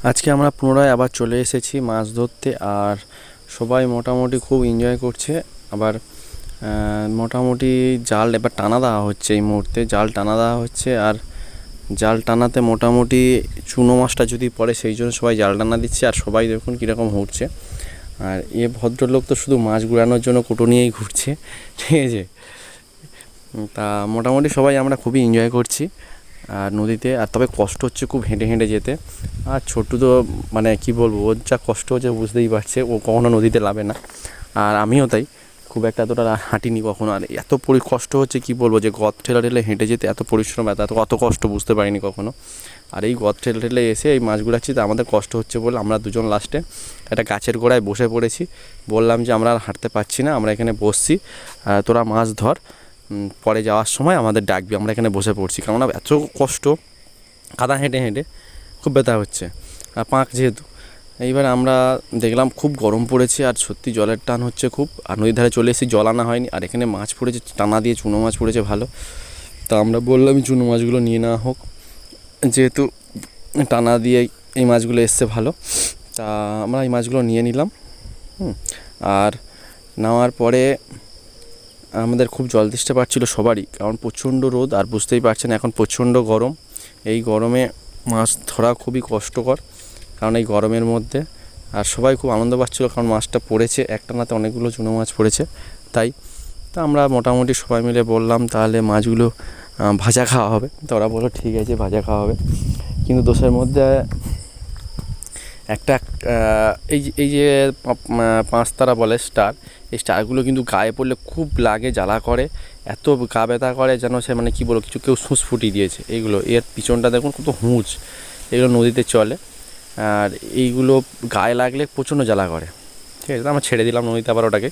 আজকে আমরা পুনরায় আবার চলে এসেছি মাছ ধরতে। আর সবাই মোটামুটি খুব এনজয় করছে। আবার মোটামুটি জাল এবার টানা দেওয়া হচ্ছে, এই মুহূর্তে জাল টানা দেওয়া হচ্ছে। আর জাল টানাতে মোটামুটি চুনো মাছটা যদি পড়ে সেই জন্য সবাই জাল টানা দিচ্ছে। আর সবাই দেখুন কীরকম ঘুরছে। আর ভদ্রলোক তো শুধু মাছ ঘুরানোর জন্য কুটো নিয়েই ঘুরছে, ঠিক আছে। তা মোটামুটি সবাই আমরা খুবই এনজয় করছি আর নদীতে। আর তবে কষ্ট হচ্ছে খুব হেঁটে হেঁটে যেতে। আর ছোট্টু তো মানে কি বলবো, ওর যা কষ্ট হচ্ছে বুঝতেই পারছে, ও কখনো নদীতে নামে না। আর আমিও তাই, খুব একটা এতটা হাঁটিনি কখনো। আর এত কষ্ট হচ্ছে কি বলবো, যে গদ ঠেলা ঠেলে হেঁটে যেতে এত পরিশ্রম, অত কষ্ট বুঝতে পারিনি কখনো। আর এই গদ ঠেলে ঠেলে এসে এই মাছ ঘুরাচ্ছি, তো আমাদের কষ্ট হচ্ছে বলে আমরা দুজন লাস্টে একটা গাছের গোড়ায় বসে পড়েছি। বললাম যে আমরা আর হাঁটতে পারছি না, আমরা এখানে বসছি, তোরা মাছ ধর, পরে যাওয়ার সময় আমাদের ডাকবি, আমরা এখানে বসে পড়ছি। কেননা এত কষ্ট, কাদা হেঁটে হেঁটে খুব ব্যথা হচ্ছে, আর পাঁক যেহেতু। এইবার আমরা দেখলাম খুব গরম পড়েছে আর সত্যি জলের টান হচ্ছে খুব। আর নদীর ধারে চলে এসেছি, জল আনা হয়নি। আর এখানে মাছ পড়েছে টানা দিয়ে, চুনো মাছ পড়েছে ভালো। তা আমরা বললাম চুনো মাছগুলো নিয়ে নেওয়া হোক, যেহেতু টানা দিয়ে এই মাছগুলো এসছে ভালো। তা আমরা এই মাছগুলো নিয়ে নিলাম। আর নেওয়ার পরে আমাদের খুব জল তেষ্টা পাচ্ছিলো সবারই, কারণ প্রচণ্ড রোদ। আর বুঝতেই পারছেন এখন প্রচণ্ড গরম। এই গরমে মাছ ধরা খুবই কষ্টকর, কারণ এই গরমের মধ্যে। আর সবাই খুব আনন্দ পাচ্ছিলো, কারণ মাছটা পড়েছে একটানাতে, অনেকগুলো চুনো মাছ পড়েছে। তাই তা আমরা মোটামুটি সবাই মিলে বললাম তাহলে মাছগুলো ভাজা খাওয়া হবে। তো ওরা বললো ঠিক আছে ভাজা খাওয়া হবে। কিন্তু দোষের মধ্যে একটা এই যে পাঁচতারা বলে স্টার, এই স্টারগুলো কিন্তু গায়ে পড়লে খুব লাগে, জ্বালা করে, এত গা ব্যথা করে যেন সে মানে কী বলবো, কেউ সুঁচ ফুটিয়ে দিয়েছে। এইগুলো এর পিছনটা দেখুন কত হুঁচ, এগুলো নদীতে চলে। আর এইগুলো গায়ে লাগলে প্রচণ্ড জ্বালা করে, ঠিক আছে। আমরা ছেড়ে দিলাম নদীতে আবার ওটাকে।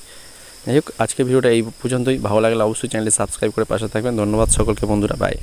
যাই হোক, আজকে ভিডিওটা এই পর্যন্তই। ভালো লাগলে অবশ্যই চ্যানেলটি সাবস্ক্রাইব করে পাশে থাকবেন। ধন্যবাদ সকলকে বন্ধুরা, বাই।